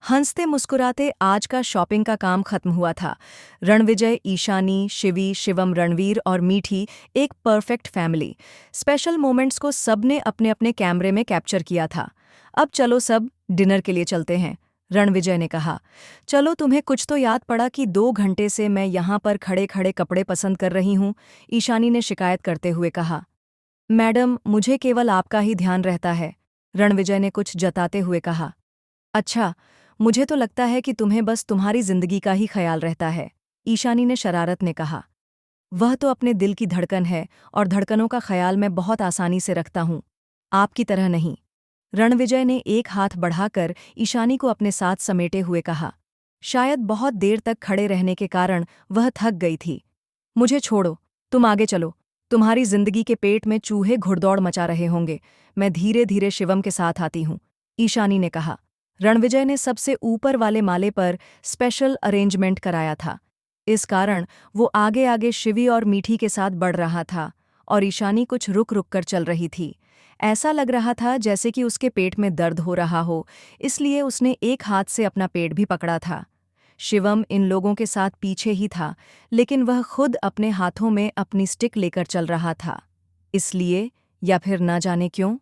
हंसते मुस्कुराते आज का शॉपिंग का काम खत्म हुआ था। रणविजय, ईशानी, शिवी, शिवम, रणवीर और मीठी, एक परफेक्ट फैमिली। स्पेशल मोमेंट्स को सबने अपने अपने कैमरे में कैप्चर किया था। अब चलो सब डिनर के लिए चलते हैं, रणविजय ने कहा। चलो, तुम्हें कुछ तो याद पड़ा कि 2 घंटे से मैं यहाँ पर खड़े खड़े कपड़े पसंद कर रही हूँ, ईशानी ने शिकायत करते हुए कहा। मैडम, मुझे केवल आपका ही ध्यान रहता है, रणविजय ने कुछ जताते हुए कहा। अच्छा, मुझे तो लगता है कि तुम्हें बस तुम्हारी जिंदगी का ही ख्याल रहता है, ईशानी ने शरारत ने कहा। वह तो अपने दिल की धड़कन है और धड़कनों का ख्याल मैं बहुत आसानी से रखता हूँ, आपकी तरह नहीं। रणविजय ने एक हाथ बढ़ाकर ईशानी को अपने साथ समेटे हुए कहा। शायद बहुत देर तक खड़े रहने के कारण वह थक गई थी। मुझे छोड़ो, तुम आगे चलो। तुम्हारी जिंदगी के पेट में चूहे घुड़दौड़ मचा रहे होंगे। मैं धीरे धीरे शिवम के साथ आती हूँ, ईशानी ने कहा। रणविजय ने सबसे ऊपर वाले माले पर स्पेशल अरेंजमेंट कराया था। इस कारण वो आगे आगे शिवी और मीठी के साथ बढ़ रहा था और ईशानी कुछ रुक रुक कर चल रही थी। ऐसा लग रहा था जैसे कि उसके पेट में दर्द हो रहा हो, इसलिए उसने एक हाथ से अपना पेट भी पकड़ा था। शिवम इन लोगों के साथ पीछे ही था, लेकिन वह खुद अपने हाथों में अपनी स्टिक लेकर चल रहा था। इसलिए, या फिर ना जाने क्यों,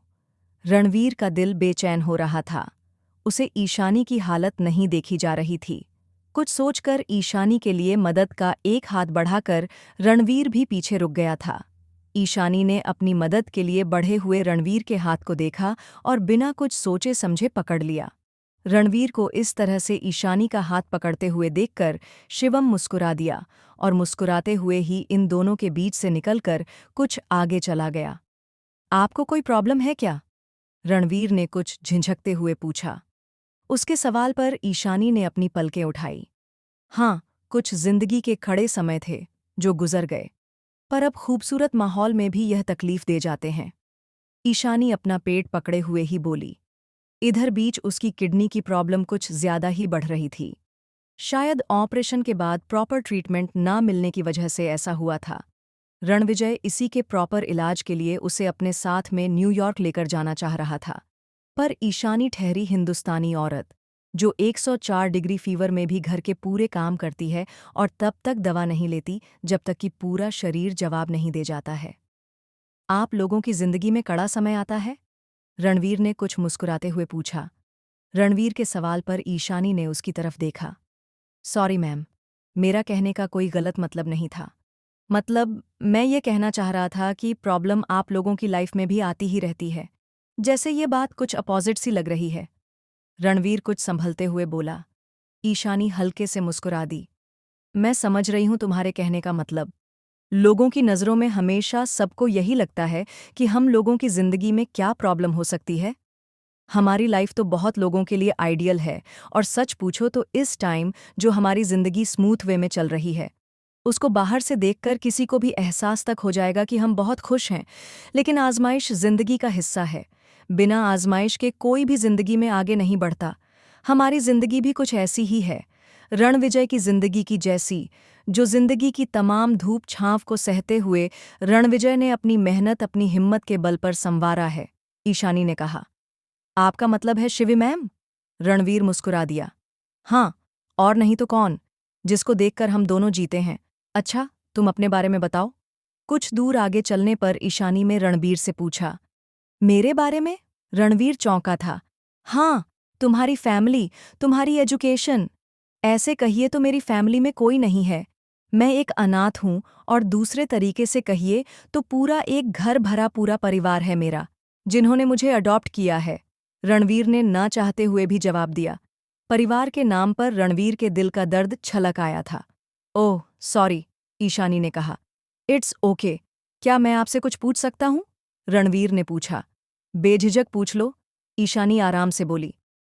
रणवीर का दिल बेचैन हो रहा था। उसे ईशानी की हालत नहीं देखी जा रही थी। कुछ सोचकर ईशानी के लिए मदद का एक हाथ बढ़ाकर रणवीर भी पीछे रुक गया था। ईशानी ने अपनी मदद के लिए बढ़े हुए रणवीर के हाथ को देखा और बिना कुछ सोचे समझे पकड़ लिया। रणवीर को इस तरह से ईशानी का हाथ पकड़ते हुए देखकर शिवम मुस्कुरा दिया और मुस्कुराते हुए ही इन दोनों के बीच से निकलकर कुछ आगे चला गया। आपको कोई प्रॉब्लम है क्या? रणवीर ने कुछ झिझकते हुए पूछा। उसके सवाल पर ईशानी ने अपनी पलकें उठाई। हाँ, कुछ जिंदगी के खड़े समय थे जो गुजर गए, पर अब खूबसूरत माहौल में भी यह तकलीफ दे जाते हैं। ईशानी अपना पेट पकड़े हुए ही बोली। इधर बीच उसकी किडनी की प्रॉब्लम कुछ ज्यादा ही बढ़ रही थी। शायद ऑपरेशन के बाद प्रॉपर ट्रीटमेंट ना मिलने की वजह से ऐसा हुआ था। रणविजय इसी के प्रॉपर इलाज के लिए उसे अपने साथ में न्यूयॉर्क लेकर जाना चाह रहा था। पर ईशानी ठहरी हिंदुस्तानी औरत, जो 104 डिग्री फीवर में भी घर के पूरे काम करती है और तब तक दवा नहीं लेती जब तक कि पूरा शरीर जवाब नहीं दे जाता है। आप लोगों की जिंदगी में कड़ा समय आता है? रणवीर ने कुछ मुस्कुराते हुए पूछा। रणवीर के सवाल पर ईशानी ने उसकी तरफ देखा। सॉरी मैम, मेरा कहने का कोई गलत मतलब नहीं था। मतलब, मैं ये कहना चाह रहा था कि प्रॉब्लम आप लोगों की लाइफ में भी आती ही रहती है। जैसे ये बात कुछ अपोजिट सी लग रही है। रणवीर कुछ संभलते हुए बोला। ईशानी हल्के से मुस्कुरा दी। मैं समझ रही हूं तुम्हारे कहने का मतलब। लोगों की नज़रों में हमेशा सबको यही लगता है कि हम लोगों की जिंदगी में क्या प्रॉब्लम हो सकती है। हमारी लाइफ तो बहुत लोगों के लिए आइडियल है, और सच पूछो तो इस टाइम जो हमारी जिंदगी स्मूथ वे में चल रही है, उसको बाहर से देखकर किसी को भी एहसास तक हो जाएगा कि हम बहुत खुश हैं। लेकिन आजमाइश जिंदगी का हिस्सा है। बिना आजमाइश के कोई भी जिंदगी में आगे नहीं बढ़ता। हमारी जिंदगी भी कुछ ऐसी ही है, रणविजय की जिंदगी की जैसी, जो जिंदगी की तमाम धूप छांव को सहते हुए रणविजय ने अपनी मेहनत, अपनी हिम्मत के बल पर संवारा है, ईशानी ने कहा। आपका मतलब है शिवी मैम? रणवीर मुस्कुरा दिया। हाँ, और नहीं तो कौन, जिसको देखकर हम दोनों जीते हैं। अच्छा, तुम अपने बारे में बताओ। कुछ दूर आगे चलने पर ईशानी में रणवीर से पूछा। मेरे बारे में? रणवीर चौंका था। हाँ, तुम्हारी फैमिली, तुम्हारी एजुकेशन। ऐसे कहिए तो मेरी फैमिली में कोई नहीं है। मैं एक अनाथ हूँ, और दूसरे तरीके से कहिए तो पूरा एक घर भरा पूरा परिवार है मेरा, जिन्होंने मुझे अडॉप्ट किया है, रणवीर ने ना चाहते हुए भी जवाब दिया। परिवार के नाम पर रणवीर के दिल का दर्द छलक आया था। ओह सॉरी, ईशानी ने कहा। It's okay. क्या मैं आपसे कुछ पूछ सकता हूँ? रणवीर ने पूछा। बेझिझक पूछ लो, ईशानी आराम से बोली।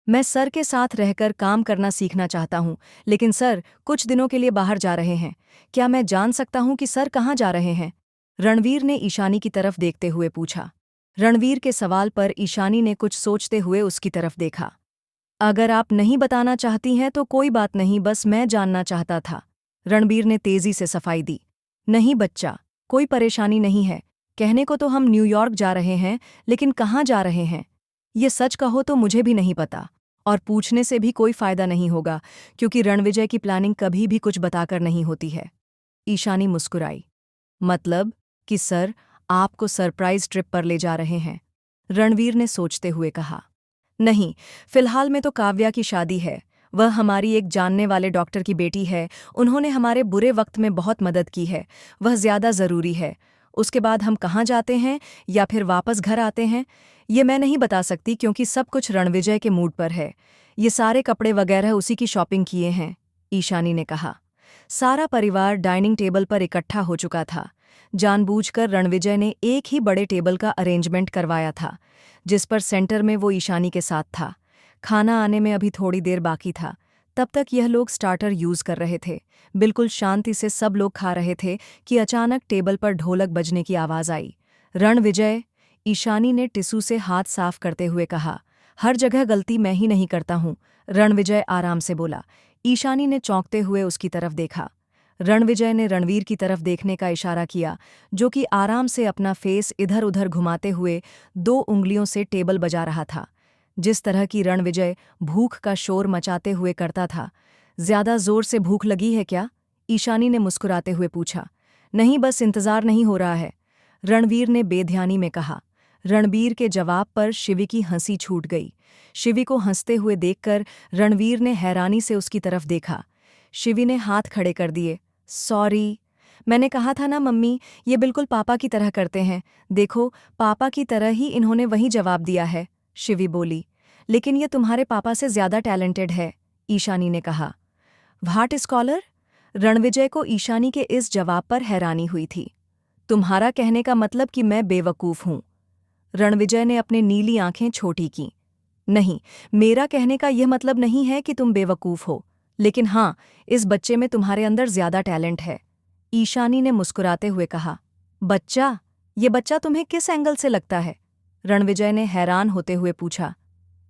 मैं सर के साथ रहकर काम करना सीखना चाहता हूँ, लेकिन सर कुछ दिनों के लिए बाहर जा रहे हैं। क्या मैं जान सकता हूँ कि सर कहाँ जा रहे हैं? रणवीर ने ईशानी की तरफ देखते हुए पूछा। रणवीर के सवाल पर ईशानी ने कुछ सोचते हुए उसकी तरफ देखा। अगर आप नहीं बताना चाहती हैं तो कोई बात नहीं, बस मैं जानना चाहता था, रणवीर ने तेजी से सफाई दी। नहीं बच्चा, कोई परेशानी नहीं है। कहने को तो हम न्यूयॉर्क जा रहे हैं, लेकिन कहाँ जा रहे हैं ये सच कहो तो मुझे भी नहीं पता, और पूछने से भी कोई फायदा नहीं होगा, क्योंकि रणविजय की प्लानिंग कभी भी कुछ बताकर नहीं होती है। ईशानी मुस्कुराई। मतलब कि सर, आपको सरप्राइज ट्रिप पर ले जा रहे हैं? रणवीर ने सोचते हुए कहा। नहीं, फिलहाल में तो काव्या की शादी है। वह हमारी एक जानने वाले डॉक्टर की बेटी है। उन्होंने हमारे बुरे वक्त में बहुत मदद की है। वह ज्यादा जरूरी है। उसके बाद हम कहाँ जाते हैं या फिर वापस घर आते हैं, ये मैं नहीं बता सकती, क्योंकि सब कुछ रणविजय के मूड पर है। ये सारे कपड़े वगैरह उसी की शॉपिंग किए हैं, ईशानी ने कहा। सारा परिवार डाइनिंग टेबल पर इकट्ठा हो चुका था। जानबूझकर रणविजय ने एक ही बड़े टेबल का अरेंजमेंट करवाया था, जिस पर सेंटर में वो ईशानी के साथ था। खाना आने में अभी थोड़ी देर बाकी था। तब तक यह लोग स्टार्टर यूज कर रहे थे। बिल्कुल शांति से सब लोग खा रहे थे कि अचानक टेबल पर ढोलक बजने की आवाज आई। रणविजय, ईशानी ने टिश्यू से हाथ साफ करते हुए कहा। हर जगह गलती मैं ही नहीं करता हूँ, रणविजय आराम से बोला। ईशानी ने चौंकते हुए उसकी तरफ देखा। रणविजय ने रणवीर की तरफ देखने का इशारा किया, जो कि आराम से अपना फेस इधर उधर घुमाते हुए 2 उंगलियों से टेबल बजा रहा था। जिस तरह की रणविजय भूख का शोर मचाते हुए करता था। ज्यादा जोर से भूख लगी है क्या? ईशानी ने मुस्कुराते हुए पूछा। नहीं, बस इंतजार नहीं हो रहा है, रणवीर ने बेध्यानी में कहा। रणवीर के जवाब पर शिवी की हंसी छूट गई। शिवी को हंसते हुए देखकर रणवीर ने हैरानी से उसकी तरफ देखा। शिवी ने हाथ खड़े कर दिए। सॉरी, मैंने कहा था ना मम्मी, ये बिल्कुल पापा की तरह करते हैं। देखो, पापा की तरह ही इन्होंने वही जवाब दिया है, शिवी बोली। लेकिन ये तुम्हारे पापा से ज्यादा टैलेंटेड है, ईशानी ने कहा। What scholar? रणविजय को ईशानी के इस जवाब पर हैरानी हुई थी। तुम्हारा कहने का मतलब कि मैं बेवकूफ हूं? रणविजय ने अपने नीली आंखें छोटी कीं। नहीं, मेरा कहने का यह मतलब नहीं है कि तुम बेवकूफ हो, लेकिन हाँ, इस बच्चे में तुम्हारे अंदर ज्यादा टैलेंट है, ईशानी ने मुस्कुराते हुए कहा। बच्चा? ये बच्चा तुम्हें किस एंगल से लगता है? रणविजय ने हैरान होते हुए पूछा।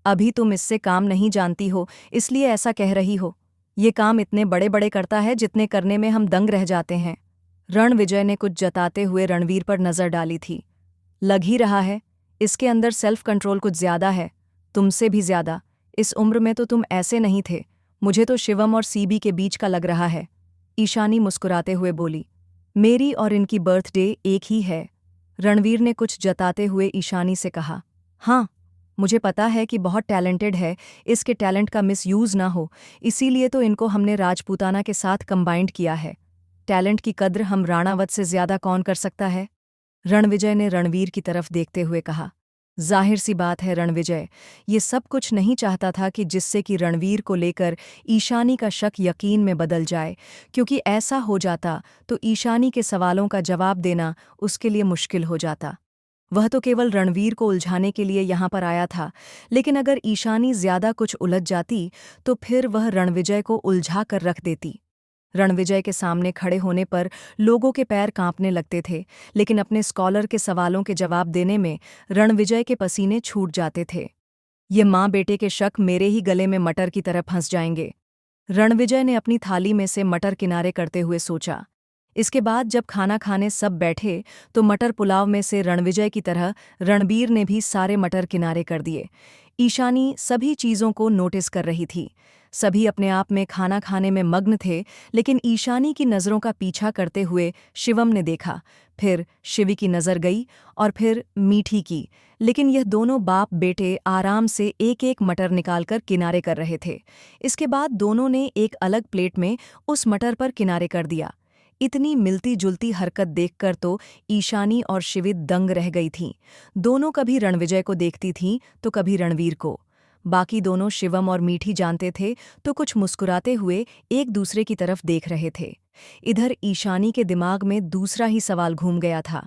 अभी तुम इससे काम नहीं जानती हो, इसलिए ऐसा कह रही हो। ये काम इतने बड़े बड़े करता है जितने करने में हम दंग रह जाते हैं। रणविजय ने कुछ जताते हुए रणवीर पर नजर डाली थी। लग ही रहा है, इसके अंदर सेल्फ कंट्रोल कुछ ज्यादा है, तुमसे भी ज्यादा। इस उम्र में तो तुम ऐसे नहीं थे। मुझे तो शिवम और सीबी के बीच का लग रहा है, ईशानी मुस्कुराते हुए बोली। मेरी और इनकी बर्थडे एक ही है, रणवीर ने कुछ जताते हुए ईशानी से कहा। हाँ, मुझे पता है कि बहुत टैलेंटेड है, इसके टैलेंट का मिसयूज ना हो, इसीलिए तो इनको हमने राजपूताना के साथ कंबाइंड किया है। टैलेंट की कद्र हम राणावत से ज्यादा कौन कर सकता है? रणविजय ने रणवीर की तरफ देखते हुए कहा। जाहिर सी बात है रणविजय, ये सब कुछ नहीं चाहता था कि जिससे कि रणवीर को लेकर ईशानी का शक यकीन में बदल जाए, क्योंकि ऐसा हो जाता तो ईशानी के सवालों का जवाब देना उसके लिए मुश्किल हो जाता। वह तो केवल रणवीर को उलझाने के लिए यहाँ पर आया था, लेकिन अगर ईशानी ज्यादा कुछ उलझ जाती तो फिर वह रणविजय को उलझा कर रख देती। रणविजय के सामने खड़े होने पर लोगों के पैर कांपने लगते थे, लेकिन अपने स्कॉलर के सवालों के जवाब देने में रणविजय के पसीने छूट जाते थे। ये माँ बेटे के शक मेरे ही गले में मटर की तरह फंस जाएंगे, रणविजय ने अपनी थाली में से मटर किनारे करते हुए सोचा। इसके बाद जब खाना खाने सब बैठे तो मटर पुलाव में से रणविजय की तरह रणबीर ने भी सारे मटर किनारे कर दिए। ईशानी सभी चीज़ों को नोटिस कर रही थी। सभी अपने आप में खाना खाने में मग्न थे, लेकिन ईशानी की नज़रों का पीछा करते हुए शिवम ने देखा। फिर शिवी की नज़र गई और फिर मीठी की, लेकिन यह दोनों बाप बेटे आराम से एक एक मटर निकालकर किनारे कर रहे थे। इसके बाद दोनों ने एक अलग प्लेट में उस मटर पर किनारे कर दिया। इतनी मिलती जुलती हरकत देखकर तो ईशानी और शिवी दंग रह गई थीं। दोनों कभी रणविजय को देखती थीं तो कभी रणवीर को। बाकी दोनों शिवम और मीठी जानते थे तो कुछ मुस्कुराते हुए एक दूसरे की तरफ देख रहे थे। इधर ईशानी के दिमाग में दूसरा ही सवाल घूम गया था।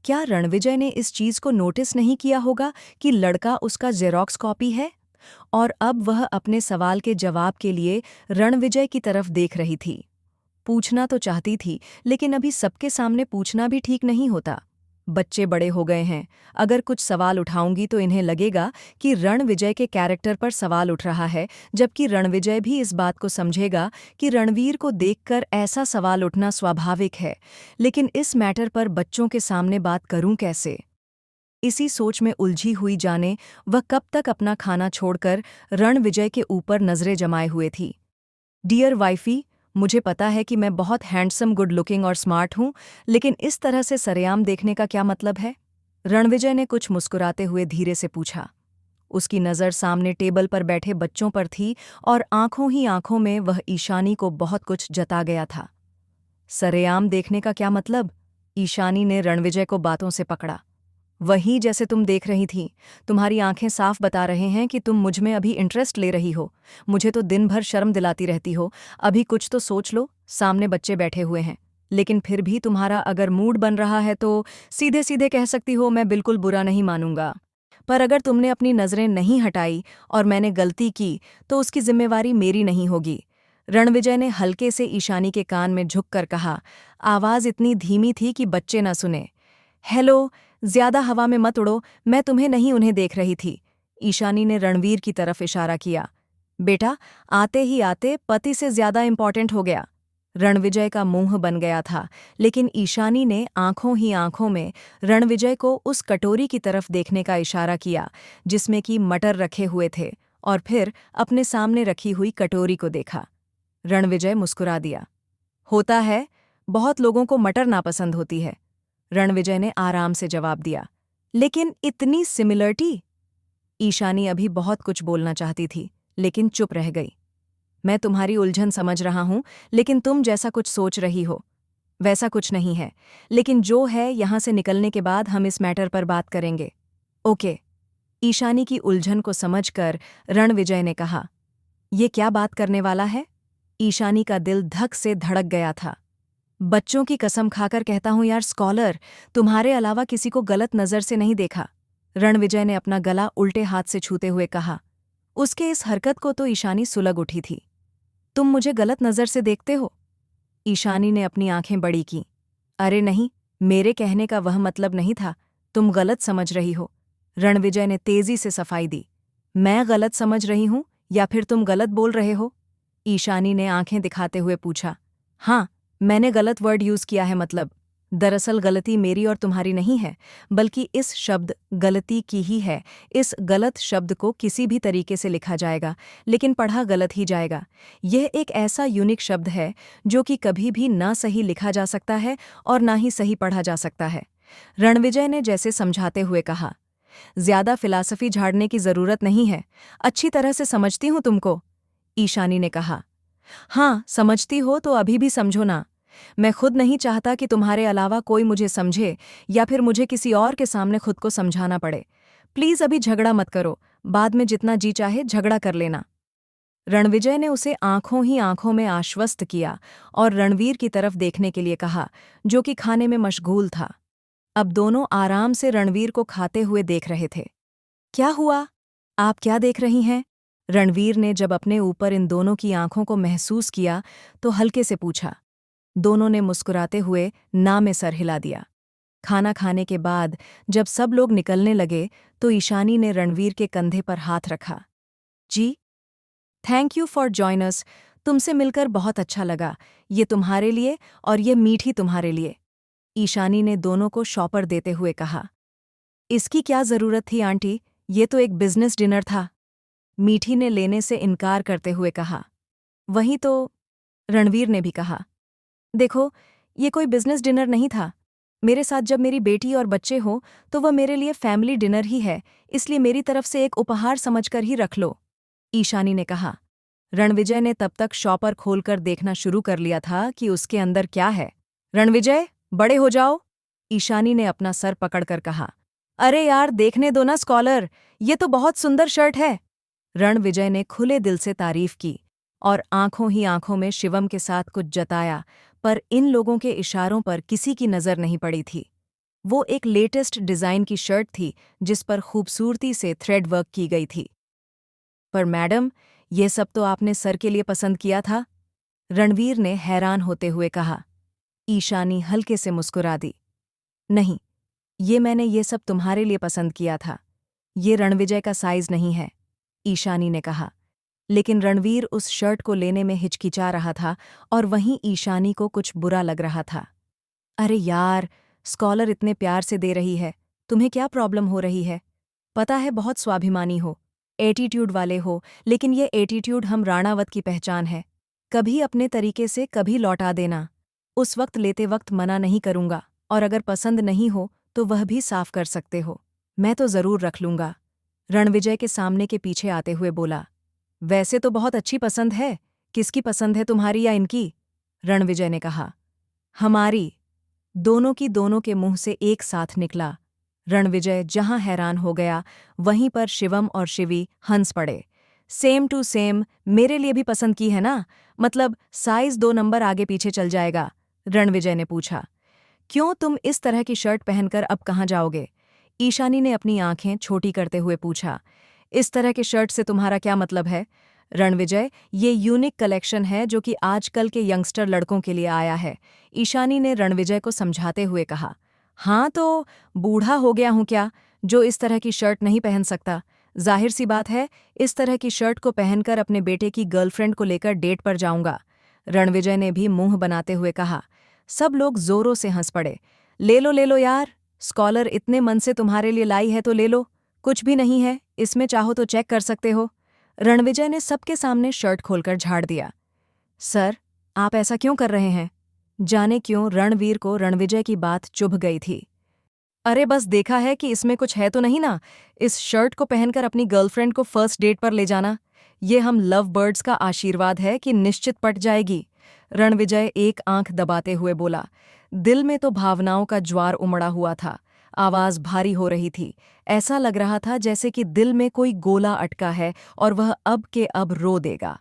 क्या रणविजय ने इस चीज को नोटिस नहीं किया होगा कि लड़का उसका जेरोक्स कॉपी है? और अब वह अपने सवाल के जवाब के लिए रणविजय की तरफ देख रही थी। पूछना तो चाहती थी, लेकिन अभी सबके सामने पूछना भी ठीक नहीं होता। बच्चे बड़े हो गए हैं, अगर कुछ सवाल उठाऊंगी तो इन्हें लगेगा कि रणविजय के कैरेक्टर पर सवाल उठ रहा है, जबकि रणविजय भी इस बात को समझेगा कि रणवीर को देखकर ऐसा सवाल उठना स्वाभाविक है। लेकिन इस मैटर पर बच्चों के सामने बात करूं कैसे? इसी सोच में उलझी हुई जाने वह कब तक अपना खाना छोड़कर रणविजय के ऊपर नजरें जमाए हुए थी। डियर वाइफी, मुझे पता है कि मैं बहुत हैंडसम, गुड लुकिंग और स्मार्ट हूँ, लेकिन इस तरह से सरेआम देखने का क्या मतलब है? रणविजय ने कुछ मुस्कुराते हुए धीरे से पूछा। उसकी नज़र सामने टेबल पर बैठे बच्चों पर थी और आंखों ही आंखों में वह ईशानी को बहुत कुछ जता गया था। सरेआम देखने का क्या मतलब? ईशानी ने रणविजय को बातों से पकड़ा। वही जैसे तुम देख रही थीं। तुम्हारी आंखें साफ बता रहे हैं कि तुम मुझ में अभी इंटरेस्ट ले रही हो। मुझे तो दिन भर शर्म दिलाती रहती हो। अभी कुछ तो सोच लो, सामने बच्चे बैठे हुए हैं। लेकिन फिर भी तुम्हारा अगर मूड बन रहा है तो सीधे सीधे कह सकती हो, मैं बिल्कुल बुरा नहीं मानूंगा। पर अगर तुमने अपनी नज़रें नहीं हटाई और मैंने गलती की तो उसकी जिम्मेवारी मेरी नहीं होगी। रणविजय ने हल्के से ईशानी के कान में झुककर कहा। आवाज़ इतनी धीमी थी कि बच्चे न सुने। हेलो, ज्यादा हवा में मत उड़ो, मैं तुम्हें नहीं उन्हें देख रही थी। ईशानी ने रणवीर की तरफ इशारा किया। बेटा, आते ही आते पति से ज्यादा इंपॉर्टेंट हो गया। रणविजय का मुंह बन गया था, लेकिन ईशानी ने आंखों ही आंखों में रणविजय को उस कटोरी की तरफ देखने का इशारा किया जिसमें कि मटर रखे हुए थे, और फिर अपने सामने रखी हुई कटोरी को देखा। रणविजय मुस्कुरा दिया। होता है, बहुत लोगों को मटर नापसंद होती है। रणविजय ने आराम से जवाब दिया। लेकिन इतनी सिमिलरिटी? ईशानी अभी बहुत कुछ बोलना चाहती थी, लेकिन चुप रह गई। मैं तुम्हारी उलझन समझ रहा हूं, लेकिन तुम जैसा कुछ सोच रही हो वैसा कुछ नहीं है। लेकिन जो है, यहां से निकलने के बाद हम इस मैटर पर बात करेंगे। ओके। ईशानी की उलझन को समझकर रणविजय ने कहा। ये क्या बात करने वाला है? ईशानी का दिल धक से धड़क गया था। बच्चों की कसम खाकर कहता हूं यार स्कॉलर, तुम्हारे अलावा किसी को गलत नजर से नहीं देखा। रणविजय ने अपना गला उल्टे हाथ से छूते हुए कहा। उसके इस हरकत को तो ईशानी सुलग उठी थी। तुम मुझे गलत नजर से देखते हो? ईशानी ने अपनी आंखें बड़ी की। अरे नहीं, मेरे कहने का वह मतलब नहीं था। तुम गलत समझ रही हो। रणविजय ने तेजी से सफाई दी। मैं गलत समझ रही हूं या फिर तुम गलत बोल रहे हो? ईशानी ने आंखें दिखाते हुए पूछा। हाँ, मैंने गलत वर्ड यूज किया है। मतलब दरअसल गलती मेरी और तुम्हारी नहीं है, बल्कि इस शब्द गलती की ही है। इस गलत शब्द को किसी भी तरीके से लिखा जाएगा, लेकिन पढ़ा गलत ही जाएगा। यह एक ऐसा यूनिक शब्द है जो कि कभी भी ना सही लिखा जा सकता है और ना ही सही पढ़ा जा सकता है। रणविजय ने जैसे समझाते हुए कहा। ज्यादा फिलॉसफी झाड़ने की जरूरत नहीं है। अच्छी तरह से समझती हूं तुमको। ईशानी ने कहा। हाँ, समझती हो तो अभी भी समझो ना। मैं खुद नहीं चाहता कि तुम्हारे अलावा कोई मुझे समझे या फिर मुझे किसी और के सामने खुद को समझाना पड़े। प्लीज अभी झगड़ा मत करो, बाद में जितना जी चाहे झगड़ा कर लेना। रणविजय ने उसे आंखों ही आंखों में आश्वस्त किया और रणवीर की तरफ देखने के लिए कहा, जो कि खाने में मशगूल था। अब दोनों आराम से रणवीर को खाते हुए देख रहे थे। क्या हुआ? आप क्या देख रही हैं? रणवीर ने जब अपने ऊपर इन दोनों की आंखों को महसूस किया तो हल्के से पूछा। दोनों ने मुस्कुराते हुए ना में सर हिला दिया। खाना खाने के बाद जब सब लोग निकलने लगे तो ईशानी ने रणवीर के कंधे पर हाथ रखा। जी, thank you for join us. तुमसे मिलकर बहुत अच्छा लगा। ये तुम्हारे लिए और ये मीठी तुम्हारे लिए। ईशानी ने दोनों को शॉपर देते हुए कहा। इसकी क्या जरूरत थी आंटी, ये तो एक बिजनेस डिनर था। मीठी ने लेने से इनकार करते हुए कहा। वही तो, रणवीर ने भी कहा। देखो, ये कोई बिजनेस डिनर नहीं था। मेरे साथ जब मेरी बेटी और बच्चे हों तो वह मेरे लिए फैमिली डिनर ही है, इसलिए मेरी तरफ से एक उपहार समझकर ही रख लो। ईशानी ने कहा। रणविजय ने तब तक शॉपर खोलकर देखना शुरू कर लिया था कि उसके अंदर क्या है। रणविजय, बड़े हो जाओ। ईशानी ने अपना सर पकड़कर कहा। अरे यार, देखने दो ना स्कॉलर, ये तो बहुत सुंदर शर्ट है। रणविजय ने खुले दिल से तारीफ की और आंखों ही आंखों में शिवम के साथ कुछ जताया, पर इन लोगों के इशारों पर किसी की नजर नहीं पड़ी थी। वो एक लेटेस्ट डिजाइन की शर्ट थी जिस पर खूबसूरती से थ्रेड वर्क की गई थी। पर मैडम, ये सब तो आपने सर के लिए पसंद किया था। रणवीर ने हैरान होते हुए कहा। ईशानी हल्के से मुस्कुरा दी। नहीं, ये मैंने ये सब तुम्हारे लिए पसंद किया था। ये रणविजय का साइज नहीं है, ईशानी ने कहा। लेकिन रणवीर उस शर्ट को लेने में हिचकिचा रहा था और वहीं ईशानी को कुछ बुरा लग रहा था। अरे यार, स्कॉलर इतने प्यार से दे रही है, तुम्हें क्या प्रॉब्लम हो रही है? पता है बहुत स्वाभिमानी हो, एटीट्यूड वाले हो, लेकिन ये एटीट्यूड हम राणावत की पहचान है। कभी अपने तरीके से कभी लौटा देना। उस वक्त लेते वक्त मना नहीं करूंगा, और अगर पसंद नहीं हो तो वह भी साफ कर सकते हो। मैं तो जरूर रख लूंगा। रणविजय के सामने के पीछे आते हुए बोला। वैसे तो बहुत अच्छी पसंद है। किसकी पसंद है, तुम्हारी या इनकी? रणविजय ने कहा। हमारी। दोनों के मुंह से एक साथ निकला। रणविजय जहां हैरान हो गया, वहीं पर शिवम और शिवी हंस पड़े। सेम टू सेम, मेरे लिए भी पसंद की है ना? मतलब साइज 2 नंबर आगे पीछे चल जाएगा? रणविजय ने पूछा। क्यों, तुम इस तरह की शर्ट पहनकर अब कहाँ जाओगे? ईशानी ने अपनी आंखें छोटी करते हुए पूछा। इस तरह के शर्ट से तुम्हारा क्या मतलब है? रणविजय, ये यूनिक कलेक्शन है जो कि आजकल के यंगस्टर लड़कों के लिए आया है, ईशानी ने रणविजय को समझाते हुए कहा। हाँ तो बूढ़ा हो गया हूं क्या, जो इस तरह की शर्ट नहीं पहन सकता? जाहिर सी बात है, इस तरह की शर्ट को पहनकर अपने बेटे की गर्लफ्रेंड को लेकर डेट पर जाऊंगा, रणविजय ने भी मुंह बनाते हुए कहा। सब लोग जोरों से हंस पड़े। ले लो यार, स्कॉलर इतने मन से तुम्हारे लिए लाई है तो ले लो। कुछ भी नहीं है, इसमें चाहो तो चेक कर सकते हो। रणविजय ने सबके सामने शर्ट खोलकर झाड़ दिया। सर, आप ऐसा क्यों कर रहे हैं? जाने क्यों रणवीर को रणविजय की बात चुभ गई थी। अरे बस देखा है कि इसमें कुछ है तो नहीं ना, इस शर्ट को पहनकर अपनी गर्लफ्रेंड को फर्स्ट डेट पर ले जाना, ये हम लव बर्ड्स का आशीर्वाद है कि निश्चित पट जाएगी, रणविजय एक आंख दबाते हुए बोला। दिल में तो भावनाओं का ज्वार उमड़ा हुआ था, आवाज भारी हो रही थी। ऐसा लग रहा था जैसे कि दिल में कोई गोला अटका है और वह अब के अब रो देगा।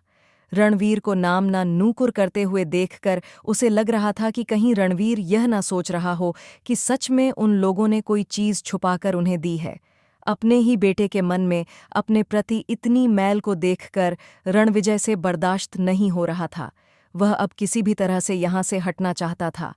रणवीर को नाम ना नूकुर करते हुए देखकर उसे लग रहा था कि कहीं रणवीर यह ना सोच रहा हो कि सच में उन लोगों ने कोई चीज छुपाकर उन्हें दी है। अपने ही बेटे के मन में अपने प्रति इतनी मैल को देखकर रणविजय से बर्दाश्त नहीं हो रहा था। वह अब किसी भी तरह से यहाँ से हटना चाहता था।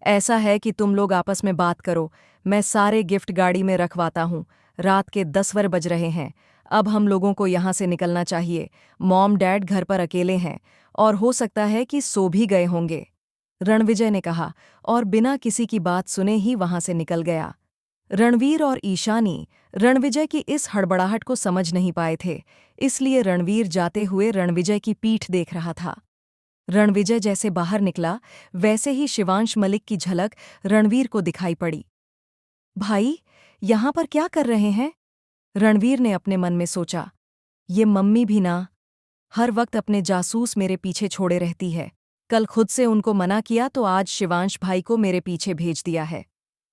ऐसा है कि तुम लोग आपस में बात करो, मैं सारे गिफ्ट गाड़ी में रखवाता हूँ। रात के 10 बज रहे हैं, अब हम लोगों को यहाँ से निकलना चाहिए। मॉम डैड घर पर अकेले हैं और हो सकता है कि सो भी गए होंगे, रणविजय ने कहा और बिना किसी की बात सुने ही वहां से निकल गया। रणवीर और ईशानी रणविजय की इस हड़बड़ाहट को समझ नहीं पाए थे, इसलिए रणवीर जाते हुए रणविजय की पीठ देख रहा था। रणविजय जैसे बाहर निकला, वैसे ही शिवांश मलिक की झलक रणवीर को दिखाई पड़ी। भाई, यहाँ पर क्या कर रहे हैं? रणवीर ने अपने मन में सोचा। ये मम्मी भी ना, हर वक्त अपने जासूस मेरे पीछे छोड़े रहती है। कल खुद से उनको मना किया तो आज शिवांश भाई को मेरे पीछे भेज दिया है।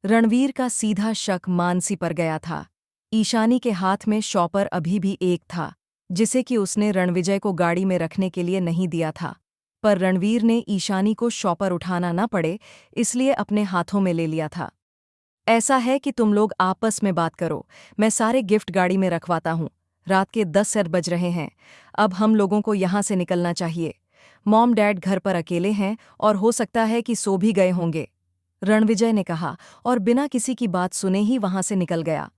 रणवीर का सीधा शक मानसी पर गया था। ईशानी के हाथ में शॉपर अभी भी एक था, जिसे कि उसने रणविजय को गाड़ी में रखने के लिए नहीं दिया था, पर रणवीर ने ईशानी को शॉपर उठाना न पड़े इसलिए अपने हाथों में ले लिया था। ऐसा है कि तुम लोग आपस में बात करो, मैं सारे गिफ्ट गाड़ी में रखवाता हूँ। रात के 10 बज रहे हैं, अब हम लोगों को यहाँ से निकलना चाहिए। मॉम डैड घर पर अकेले हैं और हो सकता है कि सो भी गए होंगे, रणविजय ने कहा और बिना किसी की बात सुने ही वहां से निकल गया।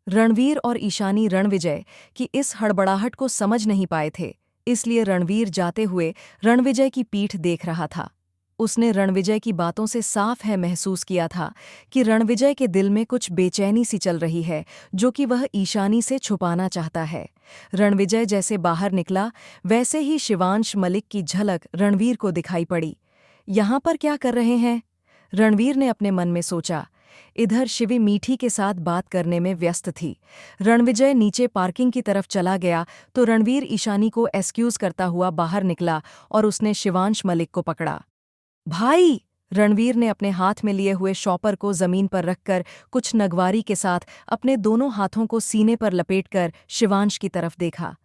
रणवीर और ईशानी रणविजय की इस हड़बड़ाहट को समझ नहीं पाए थे, इसलिए रणवीर जाते हुए रणविजय की पीठ देख रहा था। उसने रणविजय की बातों से साफ है महसूस किया था कि रणविजय के दिल में कुछ बेचैनी सी चल रही है, जो कि वह ईशानी से छुपाना चाहता है। रणविजय जैसे बाहर निकला, वैसे ही शिवांश मलिक की झलक रणवीर को दिखाई पड़ी। यहाँ पर क्या कर रहे हैं? रणवीर ने अपने मन में सोचा। इधर शिवी मीठी के साथ बात करने में व्यस्त थी। रणविजय नीचे पार्किंग की तरफ चला गया तो रणवीर ईशानी को एक्सक्यूज करता हुआ बाहर निकला और उसने शिवांश मलिक को पकड़ा। भाई, रणवीर ने अपने हाथ में लिए हुए शॉपर को जमीन पर रखकर कुछ नगवारी के साथ अपने दोनों हाथों को सीने पर लपेटकर शिवांश की तरफ देखा।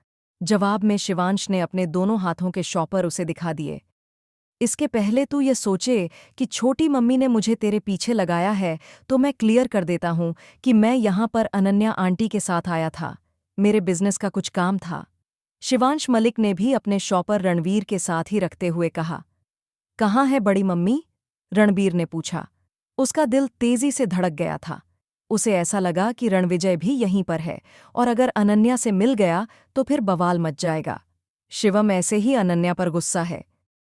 जवाब में शिवांश ने अपने दोनों हाथों के शॉपर उसे दिखा दिए। इसके पहले तू ये सोचे कि छोटी मम्मी ने मुझे तेरे पीछे लगाया है, तो मैं क्लियर कर देता हूँ कि मैं यहाँ पर अनन्या आंटी के साथ आया था। मेरे बिजनेस का कुछ काम था। शिवांश मलिक ने भी अपने शॉपर रणवीर के साथ ही रखते हुए कहा। कहाँ है बड़ी मम्मी? रणवीर ने पूछा। उसका दिल तेजी से धड़क गया था। उसे ऐसा लगा कि रणविजय भी यहीं पर है और अगर अनन्या से मिल गया तो फिर बवाल मच जाएगा। शिवम ऐसे ही अनन्या पर गुस्सा है।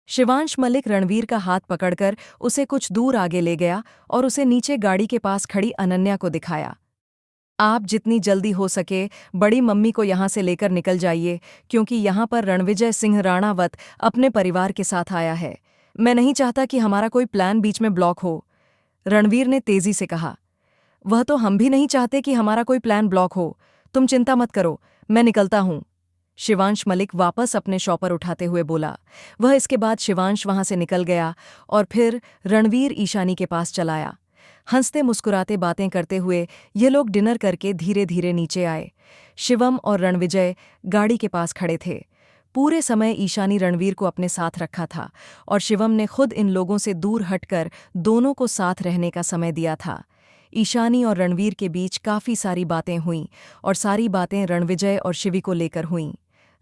शिवांश मलिक रणवीर का हाथ पकड़कर उसे कुछ दूर आगे ले गया और उसे नीचे गाड़ी के पास खड़ी अनन्या को दिखाया। आप जितनी जल्दी हो सके बड़ी मम्मी को यहाँ से लेकर निकल जाइए, क्योंकि यहाँ पर रणविजय सिंह राणावत अपने परिवार के साथ आया है। मैं नहीं चाहता कि हमारा कोई प्लान बीच में ब्लॉक हो। रणवीर ने तेजी से कहा। वह तो हम भी नहीं चाहते कि हमारा कोई प्लान ब्लॉक हो। तुम चिंता मत करो, मैं निकलता हूँ। शिवांश मलिक वापस अपने शॉपर उठाते हुए बोला। वह इसके बाद शिवांश वहां से निकल गया और फिर रणवीर ईशानी के पास चला आया। हंसते मुस्कुराते बातें करते हुए ये लोग डिनर करके धीरे धीरे नीचे आए। शिवम और रणविजय गाड़ी के पास खड़े थे। पूरे समय ईशानी रणवीर को अपने साथ रखा था और शिवम ने खुद इन लोगों से दूर हटकर दोनों को साथ रहने का समय दिया था। ईशानी और रणवीर के बीच काफ़ी सारी बातें हुईं और सारी बातें रणविजय और शिवी को लेकर हुईं।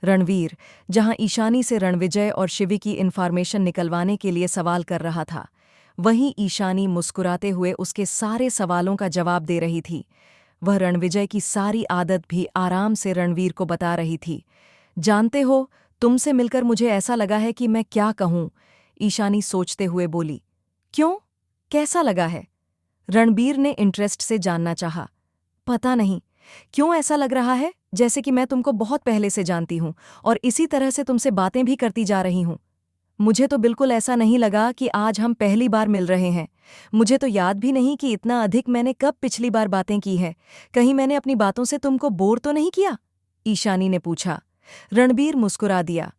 रणवीर, जहां ईशानी से रणविजय और शिवी की इन्फॉर्मेशन निकलवाने के लिए सवाल कर रहा था, वहीं ईशानी मुस्कुराते हुए उसके सारे सवालों का जवाब दे रही थी। वह रणविजय की सारी आदत भी आराम से रणवीर को बता रही थी। जानते हो, तुमसे मिलकर मुझे ऐसा लगा है कि मैं क्या कहूँ, ईशानी सोचते हुए बोली। क्यों? कैसा लगा है? रणबीर ने इंटरेस्ट से जानना चाहा। पता नहीं क्यों ऐसा लग रहा है, जैसे कि मैं तुमको बहुत पहले से जानती हूँ और इसी तरह से तुमसे बातें भी करती जा रही हूँ। मुझे तो बिल्कुल ऐसा नहीं लगा कि आज हम पहली बार मिल रहे हैं। मुझे तो याद भी नहीं कि इतना अधिक मैंने कब पिछली बार बातें की हैं। कहीं मैंने अपनी बातों से तुमको बोर तो नहीं किया? ईशानी ने पूछा। रणबीर मुस्कुरा दिया।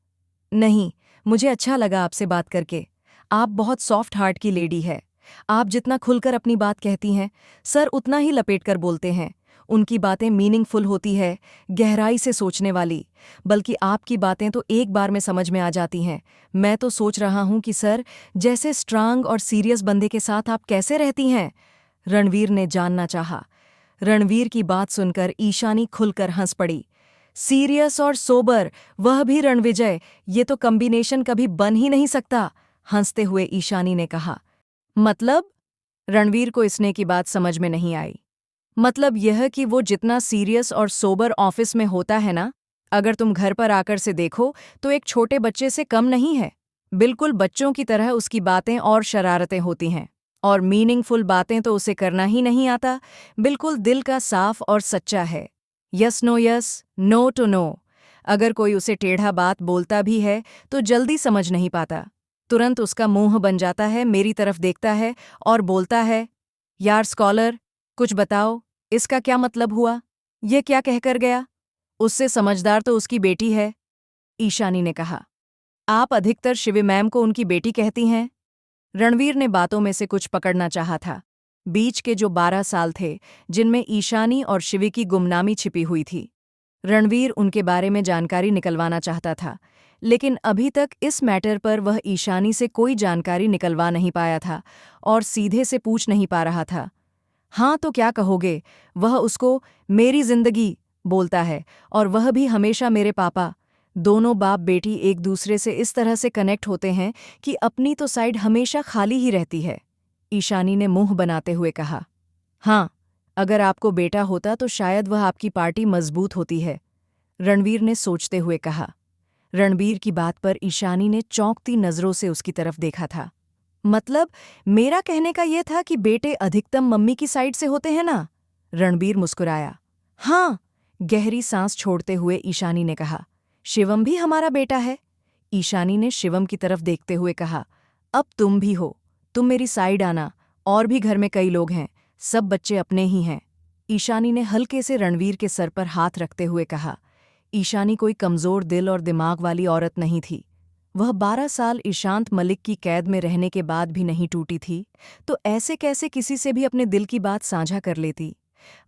नहीं, मुझे अच्छा लगा आपसे बात करके। आप बहुत सॉफ्ट हार्ट की लेडी है। आप जितना खुलकर अपनी बात कहती हैं, सर उतना ही लपेटकर बोलते हैं। उनकी बातें मीनिंगफुल होती है, गहराई से सोचने वाली। बल्कि आपकी बातें तो एक बार में समझ में आ जाती हैं। मैं तो सोच रहा हूं कि सर, जैसे स्ट्रांग और सीरियस बंदे के साथ आप कैसे रहती हैं? रणवीर ने जानना चाहा। रणवीर की बात सुनकर ईशानी खुलकर हंस पड़ी। सीरियस और सोबर, वह भी रणविजय, ये तो कॉम्बिनेशन कभी बन ही नहीं सकता, हंसते हुए ईशानी ने कहा। मतलब? रणवीर को इसने की बात समझ में नहीं आई। मतलब यह कि वो जितना सीरियस और सोबर ऑफिस में होता है ना, अगर तुम घर पर आकर से देखो तो एक छोटे बच्चे से कम नहीं है। बिल्कुल बच्चों की तरह उसकी बातें और शरारतें होती हैं। और मीनिंगफुल बातें तो उसे करना ही नहीं आता। बिल्कुल दिल का साफ और सच्चा है। Yes no yes, no to no. अगर कोई उसे टेढ़ा बात बोलता भी है तो जल्दी समझ नहीं पाता। तुरंत उसका मुंह बन जाता है, मेरी तरफ देखता है और बोलता है, यार स्कॉलर, कुछ बताओ, इसका क्या मतलब हुआ? ये क्या कहकर गया? उससे समझदार तो उसकी बेटी है, ईशानी ने कहा। आप अधिकतर शिवी मैम को उनकी बेटी कहती हैं? रणवीर ने बातों में से कुछ पकड़ना चाहा था। बीच के जो 12 साल थे, जिनमें ईशानी और शिवी की गुमनामी छिपी हुई थी। रणवीर उनके बारे में जानकारी निकलवाना चाहता था, लेकिन अभी तक इस मैटर पर वह ईशानी से कोई जानकारी निकलवा नहीं पाया था और सीधे से पूछ नहीं पा रहा था। हाँ तो क्या कहोगे, वह उसको मेरी जिंदगी बोलता है और वह भी हमेशा मेरे पापा। दोनों बाप बेटी एक दूसरे से इस तरह से कनेक्ट होते हैं कि अपनी तो साइड हमेशा खाली ही रहती है, ईशानी ने मुंह बनाते हुए कहा। हाँ, अगर आपको बेटा होता तो शायद वह आपकी पार्टी मजबूत होती है, रणवीर ने सोचते हुए कहा। रणबीर की बात पर ईशानी ने चौंकती नजरों से उसकी तरफ देखा था। मतलब, मेरा कहने का यह था कि बेटे अधिकतम मम्मी की साइड से होते हैं ना? रणबीर मुस्कुराया। हाँ, गहरी सांस छोड़ते हुए ईशानी ने कहा। शिवम भी हमारा बेटा है, ईशानी ने शिवम की तरफ देखते हुए कहा। अब तुम भी हो, तुम मेरी साइड आना, और भी घर में कई लोग हैं, सब बच्चे अपने ही हैं, ईशानी ने हल्के से रणवीर के सर पर हाथ रखते हुए कहा। ईशानी कोई कमजोर दिल और दिमाग वाली औरत नहीं थी। वह 12 साल ईशांत मलिक की कैद में रहने के बाद भी नहीं टूटी थी, तो ऐसे कैसे किसी से भी अपने दिल की बात साझा कर लेती?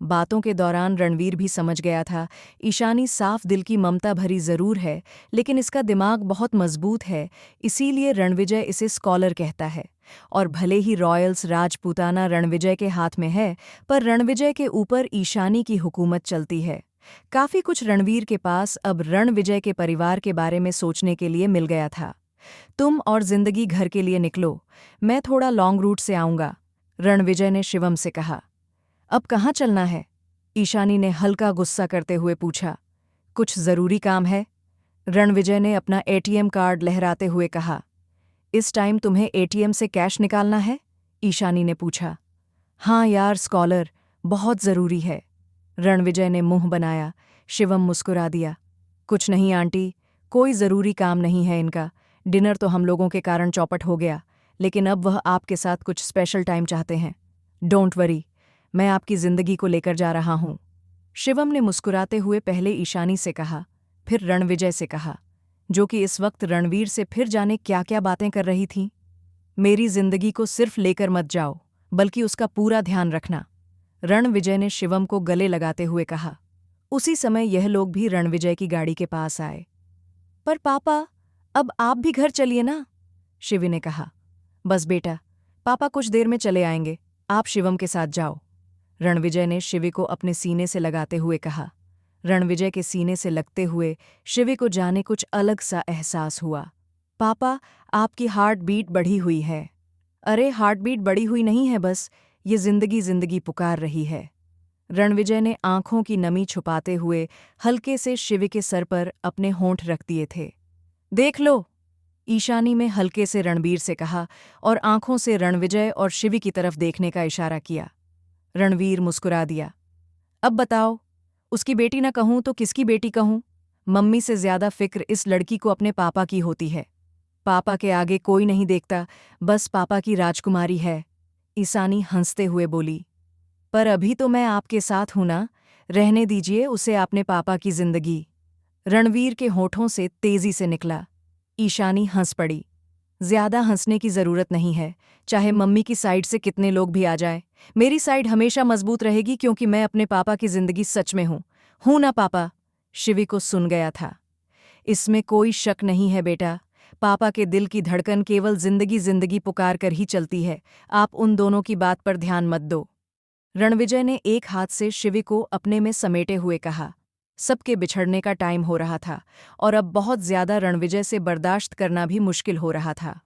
बातों के दौरान रणवीर भी समझ गया था, ईशानी साफ दिल की ममता भरी जरूर है, लेकिन इसका दिमाग बहुत मजबूत है, इसीलिए रणविजय इसे स्कॉलर कहता है। और भले ही रॉयल्स राजपूताना रणविजय के हाथ में है, पर रणविजय के ऊपर ईशानी की हुकूमत चलती है। काफी कुछ रणवीर के पास अब रणविजय के परिवार के बारे में सोचने के लिए मिल गया था। तुम और जिंदगी घर के लिए निकलो, मैं थोड़ा लॉन्ग रूट से आऊंगा, रणविजय ने शिवम से कहा। अब कहाँ चलना है? ईशानी ने हल्का गुस्सा करते हुए पूछा। कुछ जरूरी काम है, रणविजय ने अपना एटीएम कार्ड लहराते हुए कहा। इस टाइम तुम्हें एटीएम से कैश निकालना है? ईशानी ने पूछा। हाँ यार स्कॉलर, बहुत जरूरी है। रणविजय ने मुंह बनाया। शिवम मुस्कुरा दिया। कुछ नहीं आंटी, कोई ज़रूरी काम नहीं है इनका। डिनर तो हम लोगों के कारण चौपट हो गया, लेकिन अब वह आपके साथ कुछ स्पेशल टाइम चाहते हैं। डोंट वरी, मैं आपकी ज़िंदगी को लेकर जा रहा हूँ। शिवम ने मुस्कुराते हुए पहले ईशानी से कहा, फिर रणविजय से कहा, जो कि इस वक्त रणवीर से फिर जाने क्या क्या बातें कर रही थीं। मेरी जिंदगी को सिर्फ लेकर मत जाओ, बल्कि उसका पूरा ध्यान रखना, रणविजय ने शिवम को गले लगाते हुए कहा। उसी समय यह लोग भी रणविजय की गाड़ी के पास आए। पर पापा, अब आप भी घर चलिए ना, शिवी ने कहा। बस बेटा, पापा कुछ देर में चले आएंगे, आप शिवम के साथ जाओ, रणविजय ने शिवी को अपने सीने से लगाते हुए कहा। रणविजय के सीने से लगते हुए शिवी को जाने कुछ अलग सा एहसास हुआ। पापा, आपकी हार्ट बीट बढ़ी हुई है। अरे हार्ट बीट बढ़ी हुई नहीं है, बस ये जिंदगी जिंदगी पुकार रही है। रणविजय ने आंखों की नमी छुपाते हुए हल्के से शिवी के सर पर अपने होंठ रख दिए थे। देख लो, ईशानी में हल्के से रणबीर से कहा और आंखों से रणविजय और शिवी की तरफ देखने का इशारा किया। रणवीर मुस्कुरा दिया। अब बताओ, उसकी बेटी न कहूं तो किसकी बेटी कहूं? मम्मी से ज्यादा फिक्र इस लड़की को अपने पापा की होती है। पापा के आगे कोई नहीं देखता, बस पापा की राजकुमारी है, ईशानी हंसते हुए बोली। पर अभी तो मैं आपके साथ हूं ना, रहने दीजिए उसे अपने पापा की जिंदगी, रणवीर के होठों से तेजी से निकला। ईशानी हंस पड़ी। ज्यादा हंसने की जरूरत नहीं है, चाहे मम्मी की साइड से कितने लोग भी आ जाए, मेरी साइड हमेशा मजबूत रहेगी, क्योंकि मैं अपने पापा की जिंदगी सच में हूं ना पापा? शिवी को सुन गया था। इसमें कोई शक नहीं है बेटा, पापा के दिल की धड़कन केवल जिंदगी जिंदगी पुकार कर ही चलती है, आप उन दोनों की बात पर ध्यान मत दो, रणविजय ने एक हाथ से शिवी को अपने में समेटे हुए कहा। सबके बिछड़ने का टाइम हो रहा था और अब बहुत ज्यादा रणविजय से बर्दाश्त करना भी मुश्किल हो रहा था।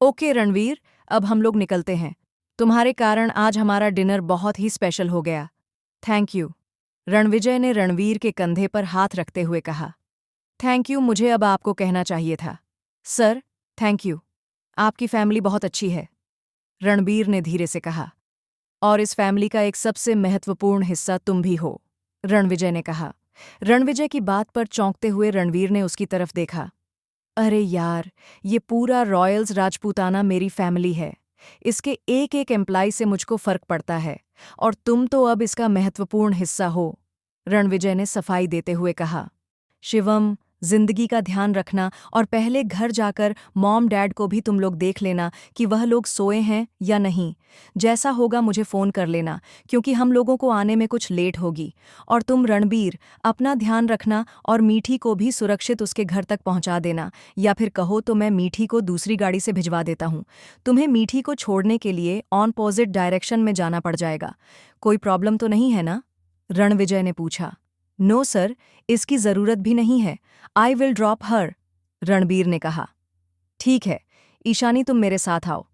ओके रणवीर, अब हम लोग निकलते हैं, तुम्हारे कारण आज हमारा डिनर बहुत ही स्पेशल हो गया। थैंक यू, रणविजय ने रणवीर के कंधे पर हाथ रखते हुए कहा। थैंक यू मुझे अब आपको कहना चाहिए था। सर, थैंक यू, आपकी फैमिली बहुत अच्छी है, रणबीर ने धीरे से कहा। और इस फैमिली का एक सबसे महत्वपूर्ण हिस्सा तुम भी हो, रणविजय ने कहा। रणविजय की बात पर चौंकते हुए रणवीर ने उसकी तरफ देखा। अरे यार, ये पूरा रॉयल्स राजपूताना मेरी फैमिली है, इसके एक एक एम्प्लॉय से मुझको फर्क पड़ता है, और तुम तो अब इसका महत्वपूर्ण हिस्सा हो, रणविजय ने सफाई देते हुए कहा। शिवम, जिंदगी का ध्यान रखना और पहले घर जाकर मॉम डैड को भी तुम लोग देख लेना कि वह लोग सोए हैं या नहीं। जैसा होगा मुझे फ़ोन कर लेना, क्योंकि हम लोगों को आने में कुछ लेट होगी। और तुम रणबीर, अपना ध्यान रखना और मीठी को भी सुरक्षित उसके घर तक पहुंचा देना, या फिर कहो तो मैं मीठी को दूसरी गाड़ी से भिजवा देता हूं। तुम्हें मीठी को छोड़ने के लिए ऑपोजिट डायरेक्शन में जाना पड़ जाएगा। कोई प्रॉब्लम तो नहीं है ना? रणविजय ने पूछा। नो सर, इसकी ज़रूरत भी नहीं है, I will drop her, Ranbir ने कहा। ठीक है, ईशानी तुम मेरे साथ आओ।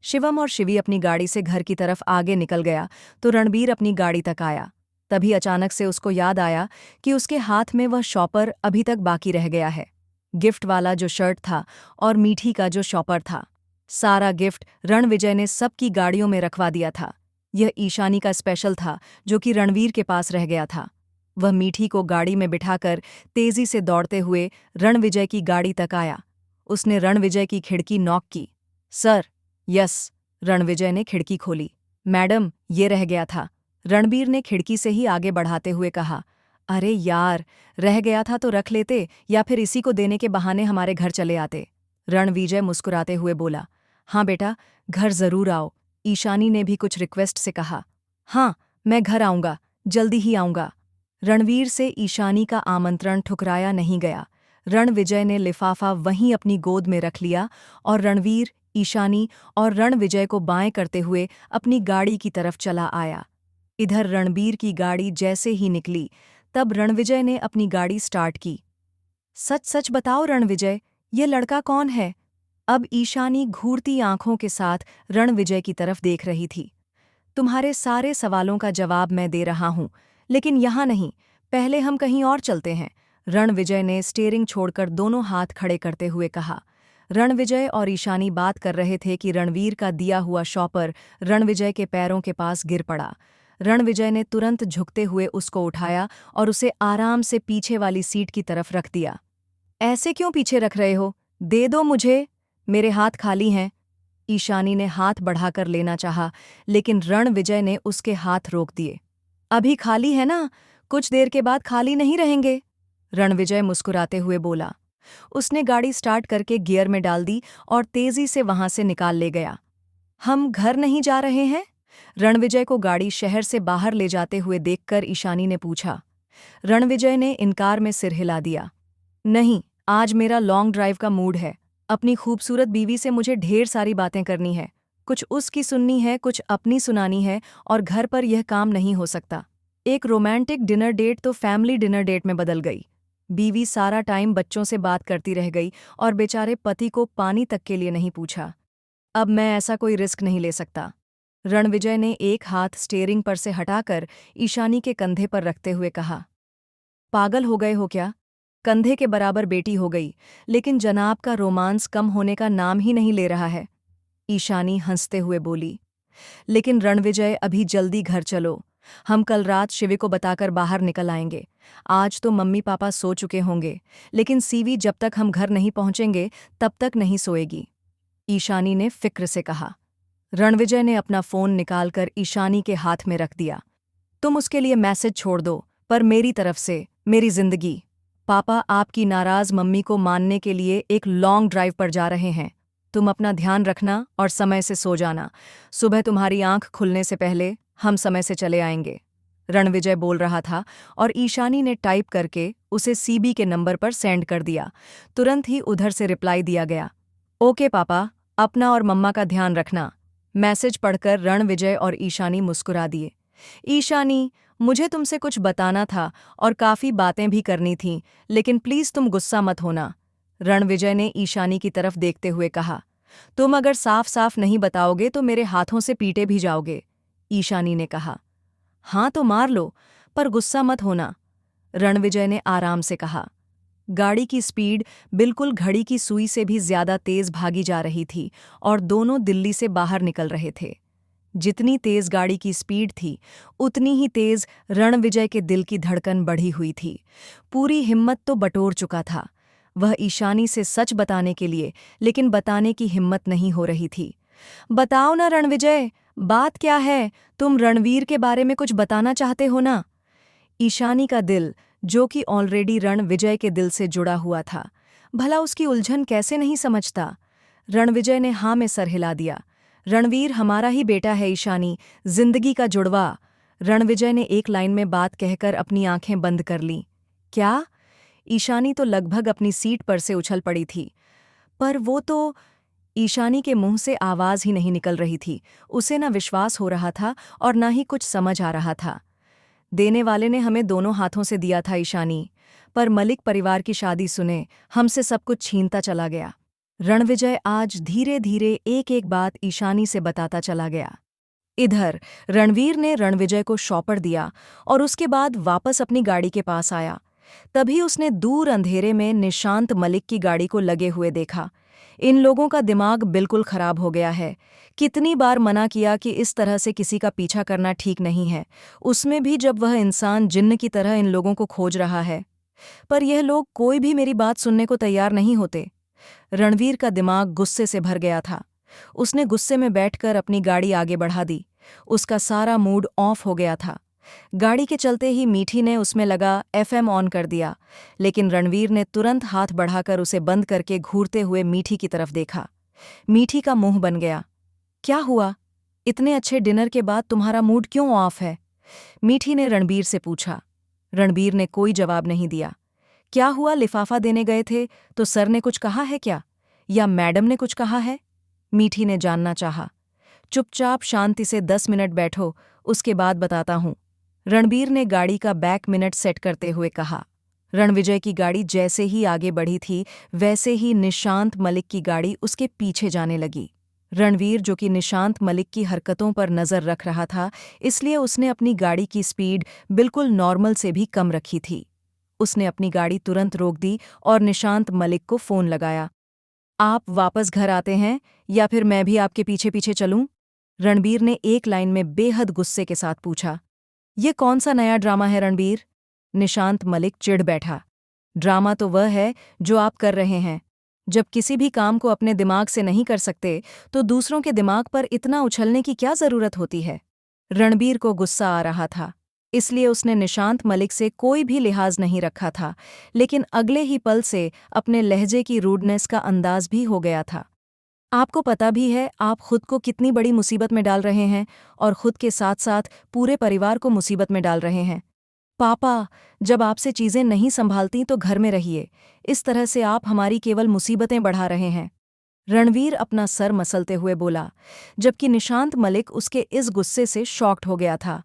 शिवम और शिवी अपनी गाड़ी से घर की तरफ आगे निकल गया तो रणबीर अपनी गाड़ी तक आया। तभी अचानक से उसको याद आया कि उसके हाथ में वह शॉपर अभी तक बाकी रह गया है, गिफ्ट वाला जो शर्ट था और मीठी का जो शॉपर था। सारा गिफ्ट रणविजय ने सबकी गाड़ियों में रखवा दिया था। यह ईशानी का स्पेशल था जो कि रणवीर के पास रह गया था। वह मीठी को गाड़ी में बिठाकर तेजी से दौड़ते हुए रणविजय की गाड़ी तक आया। उसने रणविजय की खिड़की नॉक की। सर। यस, रणविजय ने खिड़की खोली। मैडम, ये रह गया था, रणबीर ने खिड़की से ही आगे बढ़ाते हुए कहा। अरे यार, रह गया था तो रख लेते, या फिर इसी को देने के बहाने हमारे घर चले आते, रणविजय मुस्कुराते हुए बोला। हाँ बेटा, घर जरूर आओ, ईशानी ने भी कुछ रिक्वेस्ट से कहा। हाँ, मैं घर आऊंगा, जल्दी ही आऊंगा। रणवीर से ईशानी का आमंत्रण ठुकराया नहीं गया। रणविजय ने लिफाफा वहीं अपनी गोद में रख लिया और रणवीर, ईशानी और रणविजय को बाएं करते हुए अपनी गाड़ी की तरफ चला आया। इधर रणबीर की गाड़ी जैसे ही निकली, तब रणविजय ने अपनी गाड़ी स्टार्ट की। सच सच बताओ रणविजय, ये लड़का कौन है? अब ईशानी घूरती आंखों के साथ रणविजय की तरफ देख रही थी। तुम्हारे सारे सवालों का जवाब मैं दे रहा हूं, लेकिन यहाँ नहीं, पहले हम कहीं और चलते हैं, रणविजय ने स्टीयरिंग छोड़कर दोनों हाथ खड़े करते हुए कहा। रणविजय और ईशानी बात कर रहे थे कि रणवीर का दिया हुआ शॉपर रणविजय के पैरों के पास गिर पड़ा। रणविजय ने तुरंत झुकते हुए उसको उठाया और उसे आराम से पीछे वाली सीट की तरफ रख दिया। ऐसे क्यों पीछे रख रहे हो? दे दो मुझे, मेरे हाथ खाली हैं। ईशानी ने हाथ बढ़ाकर लेना चाहा, लेकिन रणविजय ने उसके हाथ रोक दिए। अभी खाली है ना, कुछ देर के बाद खाली नहीं रहेंगे, रणविजय मुस्कुराते हुए बोला। उसने गाड़ी स्टार्ट करके गियर में डाल दी और तेजी से वहां से निकाल ले गया। हम घर नहीं जा रहे हैं? रणविजय को गाड़ी शहर से बाहर ले जाते हुए देखकर ईशानी ने पूछा। रणविजय ने इनकार में सिर हिला दिया। नहीं, आज मेरा लॉन्ग ड्राइव का मूड है। अपनी खूबसूरत बीवी से मुझे ढेर सारी बातें करनी है, कुछ उसकी सुननी है, कुछ अपनी सुनानी है, और घर पर यह काम नहीं हो सकता। एक रोमांटिक डिनर डेट तो फैमिली डिनर डेट में बदल गई। बीवी सारा टाइम बच्चों से बात करती रह गई और बेचारे पति को पानी तक के लिए नहीं पूछा। अब मैं ऐसा कोई रिस्क नहीं ले सकता। रणविजय ने एक हाथ स्टीयरिंग पर से हटाकर ईशानी के कंधे पर रखते हुए कहा। पागल हो गए हो क्या? कंधे के बराबर बेटी हो गई, लेकिन जनाब का रोमांस कम होने का नाम ही नहीं ले रहा है, ईशानी हंसते हुए बोली। लेकिन रणविजय, अभी जल्दी घर चलो। हम कल रात शिवी को बताकर बाहर निकल आएंगे। आज तो मम्मी पापा सो चुके होंगे, लेकिन सीवी जब तक हम घर नहीं पहुंचेंगे तब तक नहीं सोएगी, ईशानी ने फिक्र से कहा। रणविजय ने अपना फोन निकालकर ईशानी के हाथ में रख दिया। तुम उसके लिए मैसेज छोड़ दो, पर मेरी तरफ से, मेरी जिंदगी। पापा आपकी नाराज मम्मी को मानने के लिए एक लॉन्ग ड्राइव पर जा रहे हैं। तुम अपना ध्यान रखना और समय से सो जाना। सुबह तुम्हारी आंख खुलने से पहले हम समय से चले आएंगे, रणविजय बोल रहा था और ईशानी ने टाइप करके उसे सीबी के नंबर पर सेंड कर दिया। तुरंत ही उधर से रिप्लाई दिया गया, ओके पापा, अपना और मम्मा का ध्यान रखना। मैसेज पढ़कर रणविजय और ईशानी मुस्कुरा दिए। ईशानी, मुझे तुमसे कुछ बताना था और काफ़ी बातें भी करनी थीं, लेकिन प्लीज़ तुम गुस्सा मत होना, रणविजय ने ईशानी की तरफ देखते हुए कहा। तुम अगर साफ साफ नहीं बताओगे तो मेरे हाथों से पीटे भी जाओगे, ईशानी ने कहा। हाँ तो मार लो, पर गुस्सा मत होना, रणविजय ने आराम से कहा। गाड़ी की स्पीड बिल्कुल घड़ी की सुई से भी ज्यादा तेज भागी जा रही थी और दोनों दिल्ली से बाहर निकल रहे थे। जितनी तेज गाड़ी की स्पीड थी, उतनी ही तेज रणविजय के दिल की धड़कन बढ़ी हुई थी। पूरी हिम्मत तो बटोर चुका था वह ईशानी से सच बताने के लिए, लेकिन बताने की हिम्मत नहीं हो रही थी। बताओ ना रणविजय, बात क्या है? तुम रणवीर के बारे में कुछ बताना चाहते हो ना? ईशानी का दिल, जो कि ऑलरेडी रणविजय के दिल से जुड़ा हुआ था, भला उसकी उलझन कैसे नहीं समझता। रणविजय ने हाँ में सर हिला दिया। रणवीर हमारा ही बेटा है ईशानी, जिंदगी का जुड़वा, रणविजय ने एक लाइन में बात कहकर अपनी आंखें बंद कर लीं। क्या? ईशानी तो लगभग अपनी सीट पर से उछल पड़ी थी। पर वो तो, ईशानी के मुंह से आवाज ही नहीं निकल रही थी। उसे न विश्वास हो रहा था और न ही कुछ समझ आ रहा था। देने वाले ने हमें दोनों हाथों से दिया था ईशानी, पर मलिक परिवार की शादी सुने हमसे सब कुछ छीनता चला गया। रणविजय आज धीरे धीरे एक एक बात ईशानी से बताता चला गया। इधर रणवीर ने रणविजय को शॉपर दिया और उसके बाद वापस अपनी गाड़ी के पास आया। तभी उसने दूर अंधेरे में निशांत मलिक की गाड़ी को लगे हुए देखा। इन लोगों का दिमाग बिल्कुल खराब हो गया है। कितनी बार मना किया कि इस तरह से किसी का पीछा करना ठीक नहीं है, उसमें भी जब वह इंसान जिन्न की तरह इन लोगों को खोज रहा है। पर यह लोग कोई भी मेरी बात सुनने को तैयार नहीं होते। रणवीर का दिमाग गुस्से से भर गया था। उसने गुस्से में बैठकर अपनी गाड़ी आगे बढ़ा दी। उसका सारा मूड ऑफ हो गया था। गाड़ी के चलते ही मीठी ने उसमें लगा एफएम ऑन कर दिया, लेकिन रणवीर ने तुरंत हाथ बढ़ाकर उसे बंद करके घूरते हुए मीठी की तरफ देखा। मीठी का मुंह बन गया। क्या हुआ? इतने अच्छे डिनर के बाद तुम्हारा मूड क्यों ऑफ है? मीठी ने रणबीर से पूछा। रणबीर ने कोई जवाब नहीं दिया। क्या हुआ? लिफाफा देने गए थे तो सर ने कुछ कहा है क्या, या मैडम ने कुछ कहा है? मीठी ने जानना चाहा। चुपचाप शांति से 10 मिनट बैठो, उसके बाद बताता हूं, रणबीर ने गाड़ी का बैक मिनट सेट करते हुए कहा। रणविजय की गाड़ी जैसे ही आगे बढ़ी थी, वैसे ही निशांत मलिक की गाड़ी उसके पीछे जाने लगी। रणवीर, जो कि निशांत मलिक की हरकतों पर नजर रख रहा था, इसलिए उसने अपनी गाड़ी की स्पीड बिल्कुल नॉर्मल से भी कम रखी थी। उसने अपनी गाड़ी तुरंत रोक दी और निशांत मलिक को फोन लगाया। आप वापस घर आते हैं या फिर मैं भी आपके पीछे पीछे चलूं? रणबीर ने एक लाइन में बेहद गुस्से के साथ पूछा। ये कौन सा नया ड्रामा है रणबीर? निशांत मलिक चिढ़ बैठा। ड्रामा तो वह है जो आप कर रहे हैं। जब किसी भी काम को अपने दिमाग से नहीं कर सकते तो दूसरों के दिमाग पर इतना उछलने की क्या जरूरत होती है? रणबीर को गुस्सा आ रहा था, इसलिए उसने निशांत मलिक से कोई भी लिहाज नहीं रखा था, लेकिन अगले ही पल से अपने लहजे की रूडनेस का अंदाज भी हो गया था। आपको पता भी है आप खुद को कितनी बड़ी मुसीबत में डाल रहे हैं और खुद के साथ साथ पूरे परिवार को मुसीबत में डाल रहे हैं। पापा, जब आपसे चीजें नहीं संभालती तो घर में रहिए। इस तरह से आप हमारी केवल मुसीबतें बढ़ा रहे हैं। रणवीर अपना सर मसलते हुए बोला, जबकि निशांत मलिक उसके इस गुस्से से शॉक्ड हो गया था।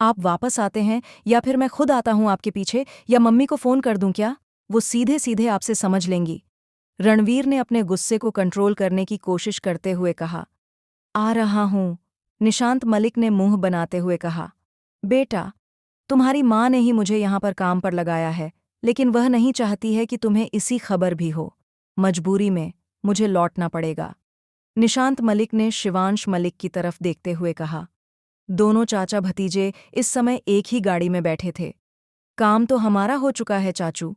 आप वापस आते हैं या फिर मैं खुद आता हूं आपके पीछे, या मम्मी को फोन कर दूं क्या? वो सीधे सीधे आपसे समझ लेंगी। रणवीर ने अपने गुस्से को कंट्रोल करने की कोशिश करते हुए कहा। आ रहा हूं, निशांत मलिक ने मुंह बनाते हुए कहा। बेटा, तुम्हारी माँ ने ही मुझे यहाँ पर काम पर लगाया है, लेकिन वह नहीं चाहती है कि तुम्हें इसी खबर भी हो। मजबूरी में मुझे लौटना पड़ेगा। निशांत मलिक ने शिवांश मलिक की तरफ देखते हुए कहा। दोनों चाचा भतीजे इस समय एक ही गाड़ी में बैठे थे। काम तो हमारा हो चुका है चाचू।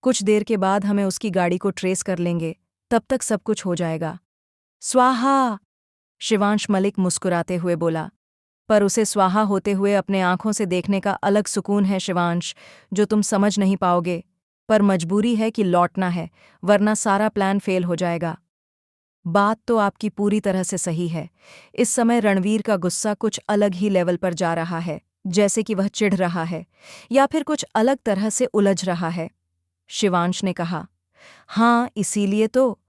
कुछ देर के बाद हमें उसकी गाड़ी को ट्रेस कर लेंगे, तब तक सब कुछ हो जाएगा। स्वाहा! शिवांश मलिक मुस्कुराते हुए बोला। पर उसे स्वाहा होते हुए अपने आंखों से देखने का अलग सुकून है शिवांश, जो तुम समझ नहीं पाओगे। पर मजबूरी है कि लौटना है, वरना सारा प्लान फेल हो जाएगा। बात तो आपकी पूरी तरह से सही है। इस समय रणवीर का गुस्सा कुछ अलग ही लेवल पर जा रहा है, जैसे कि वह चिढ़ रहा है या फिर कुछ अलग तरह से उलझ रहा है। शिवांश ने कहा। हाँ, इसीलिए तो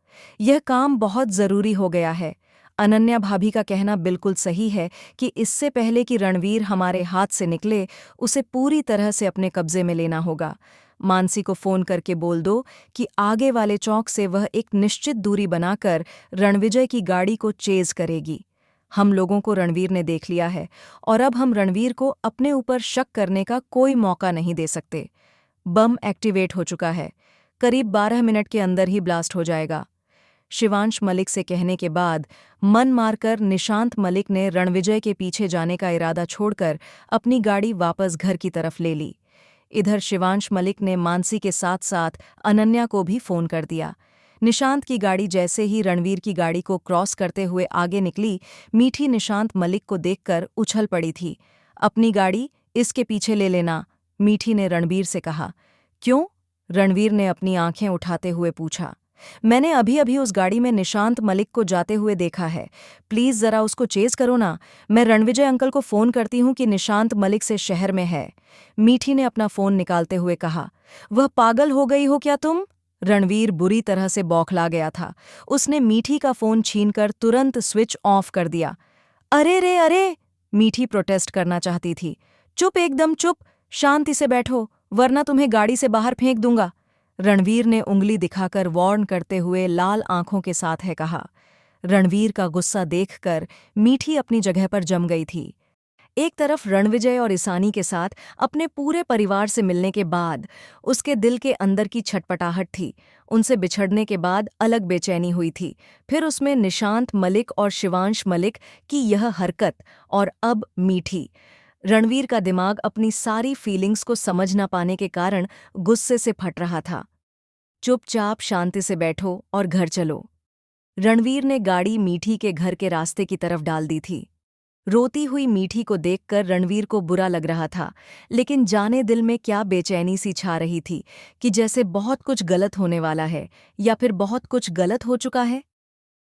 यह काम बहुत जरूरी हो गया है। अनन्या भाभी का कहना बिल्कुल सही है कि इससे पहले कि रणवीर हमारे हाथ से निकले, उसे पूरी तरह से अपने कब्जे में लेना होगा। मानसी को फोन करके बोल दो कि आगे वाले चौक से वह एक निश्चित दूरी बनाकर रणविजय की गाड़ी को चेज करेगी। हम लोगों को रणवीर ने देख लिया है और अब हम रणवीर को अपने ऊपर शक करने का कोई मौका नहीं दे सकते। बम एक्टिवेट हो चुका है, करीब 12 मिनट के अंदर ही ब्लास्ट हो जाएगा। शिवांश मलिक से कहने के बाद मन मारकर निशांत मलिक ने रणविजय के पीछे जाने का इरादा छोड़कर अपनी गाड़ी वापस घर की तरफ ले ली। इधर शिवांश मलिक ने मानसी के साथ साथ अनन्या को भी फोन कर दिया। निशांत की गाड़ी जैसे ही रणवीर की गाड़ी को क्रॉस करते हुए आगे निकली, मीठी निशांत मलिक को देखकर उछल पड़ी थी। अपनी गाड़ी इसके पीछे ले लेना, मीठी ने रणवीर से कहा। क्यों? रणवीर ने अपनी आंखें उठाते हुए पूछा। मैंने अभी अभी उस गाड़ी में निशांत मलिक को जाते हुए देखा है। प्लीज जरा उसको चेज करो ना। मैं रणविजय अंकल को फोन करती हूँ कि निशांत मलिक से शहर में है। मीठी ने अपना फोन निकालते हुए कहा। वह पागल हो गई हो क्या तुम? रणवीर बुरी तरह से बौखला गया था। उसने मीठी का फोन छीनकर तुरंत स्विच ऑफ कर दिया। अरे रे अरे! मीठी प्रोटेस्ट करना चाहती थी। चुप, एकदम चुप, शांति से बैठो, वरना तुम्हें गाड़ी से बाहर फेंक दूंगा। रणवीर ने उंगली दिखाकर वार्न करते हुए लाल आंखों के साथ है कहा। रणवीर का गुस्सा देखकर मीठी अपनी जगह पर जम गई थी। एक तरफ रणविजय और ईशानी के साथ अपने पूरे परिवार से मिलने के बाद उसके दिल के अंदर की छटपटाहट थी। उनसे बिछड़ने के बाद अलग बेचैनी हुई थी। फिर उसमें निशांत मलिक और शिवांश मलिक की यह हरकत, और अब मीठी। रणवीर का दिमाग अपनी सारी फीलिंग्स को समझ न पाने के कारण गुस्से से फट रहा था। चुपचाप शांति से बैठो और घर चलो। रणवीर ने गाड़ी मीठी के घर के रास्ते की तरफ डाल दी थी। रोती हुई मीठी को देखकर रणवीर को बुरा लग रहा था, लेकिन जाने दिल में क्या बेचैनी सी छा रही थी कि जैसे बहुत कुछ गलत होने वाला है या फिर बहुत कुछ गलत हो चुका है।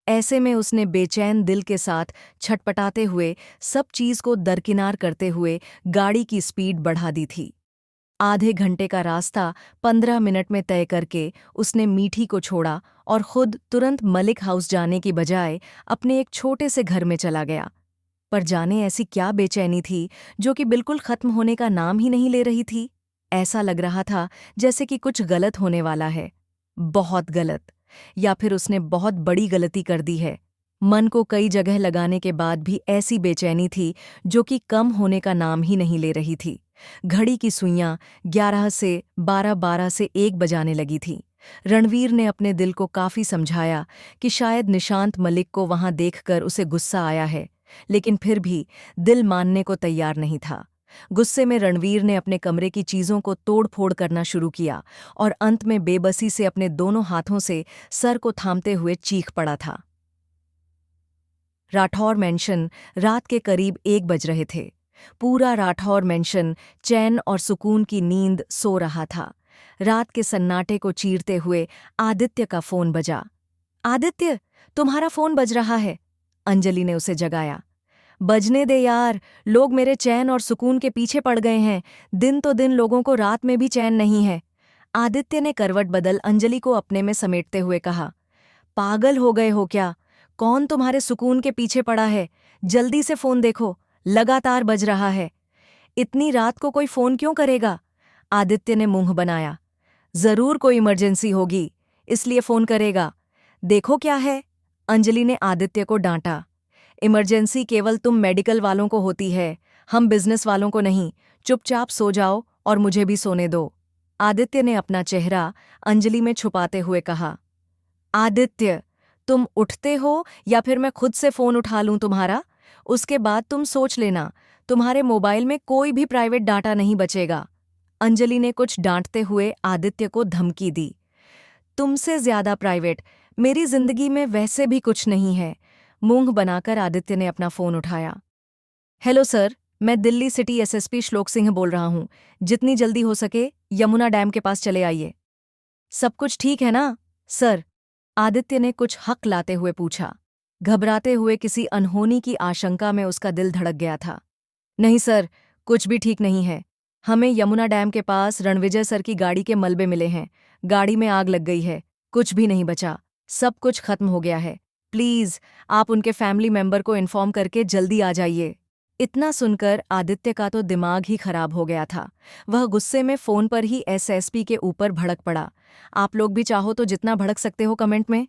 ऐसे में उसने बेचैन दिल के साथ छटपटाते हुए सब चीज को दरकिनार करते हुए गाड़ी की स्पीड बढ़ा दी थी। आधे घंटे का रास्ता 15 मिनट में तय करके उसने मीठी को छोड़ा और खुद तुरंत मलिक हाउस जाने की बजाय अपने एक छोटे से घर में चला गया। पर जाने ऐसी क्या बेचैनी थी जो कि बिल्कुल खत्म होने का नाम ही नहीं ले रही थी। ऐसा लग रहा था जैसे कि कुछ गलत होने वाला है, बहुत गलत, या फिर उसने बहुत बड़ी गलती कर दी है। मन को कई जगह लगाने के बाद भी ऐसी बेचैनी थी जो कि कम होने का नाम ही नहीं ले रही थी। घड़ी की सुइयां 11 से 12 से 1 बजाने लगी थी। रणवीर ने अपने दिल को काफी समझाया कि शायद निशांत मलिक को वहां देखकर उसे गुस्सा आया है, लेकिन फिर भी दिल मानने को तैयार नहीं था। गुस्से में रणवीर ने अपने कमरे की चीजों को तोड़-फोड़ करना शुरू किया और अंत में बेबसी से अपने दोनों हाथों से सर को थामते हुए चीख पड़ा था। राठौर मेंशन रात के करीब 1 बज रहे थे। पूरा राठौर मेंशन चैन और सुकून की नींद सो रहा था। रात के सन्नाटे को चीरते हुए आदित्य का फोन बजा। आदित्य, तुम्हारा फोन बज रहा है, अंजलि ने उसे जगाया। बजने दे यार, लोग मेरे चैन और सुकून के पीछे पड़ गए हैं। दिन तो दिन लोगों को रात में भी चैन नहीं है। आदित्य ने करवट बदल अंजलि को अपने में समेटते हुए कहा। पागल हो गए हो क्या? कौन तुम्हारे सुकून के पीछे पड़ा है? जल्दी से फोन देखो, लगातार बज रहा है। इतनी रात को कोई फोन क्यों करेगा? आदित्य ने मुंह बनाया। जरूर कोई इमरजेंसी होगी, इसलिए फोन करेगा। देखो क्या है, अंजलि ने आदित्य को डांटा। इमरजेंसी केवल तुम मेडिकल वालों को होती है, हम बिजनेस वालों को नहीं। चुपचाप सो जाओ और मुझे भी सोने दो। आदित्य ने अपना चेहरा अंजलि में छुपाते हुए कहा। आदित्य, तुम उठते हो या फिर मैं खुद से फोन उठा लूं तुम्हारा? उसके बाद तुम सोच लेना, तुम्हारे मोबाइल में कोई भी प्राइवेट डाटा नहीं बचेगा। अंजलि ने कुछ डांटते हुए आदित्य को धमकी दी। तुमसे ज्यादा प्राइवेट मेरी जिंदगी में वैसे भी कुछ नहीं है। मूंग बनाकर आदित्य ने अपना फोन उठाया। हेलो सर, मैं दिल्ली सिटी एसएसपी श्लोक सिंह बोल रहा हूं। जितनी जल्दी हो सके यमुना डैम के पास चले आइए। सब कुछ ठीक है ना सर? आदित्य ने कुछ हक लाते हुए पूछा। घबराते हुए किसी अनहोनी की आशंका में उसका दिल धड़क गया था। नहीं सर, कुछ भी ठीक नहीं है। हमें यमुना डैम के पास रणविजय सर की गाड़ी के मलबे मिले हैं। गाड़ी में आग लग गई है, कुछ भी नहीं बचा, सब कुछ खत्म हो गया है। प्लीज आप उनके फैमिली मेंबर को इन्फॉर्म करके जल्दी आ जाइए। इतना सुनकर आदित्य का तो दिमाग ही खराब हो गया था। वह गुस्से में फोन पर ही एसएसपी के ऊपर भड़क पड़ा। आप लोग भी चाहो तो जितना भड़क सकते हो कमेंट में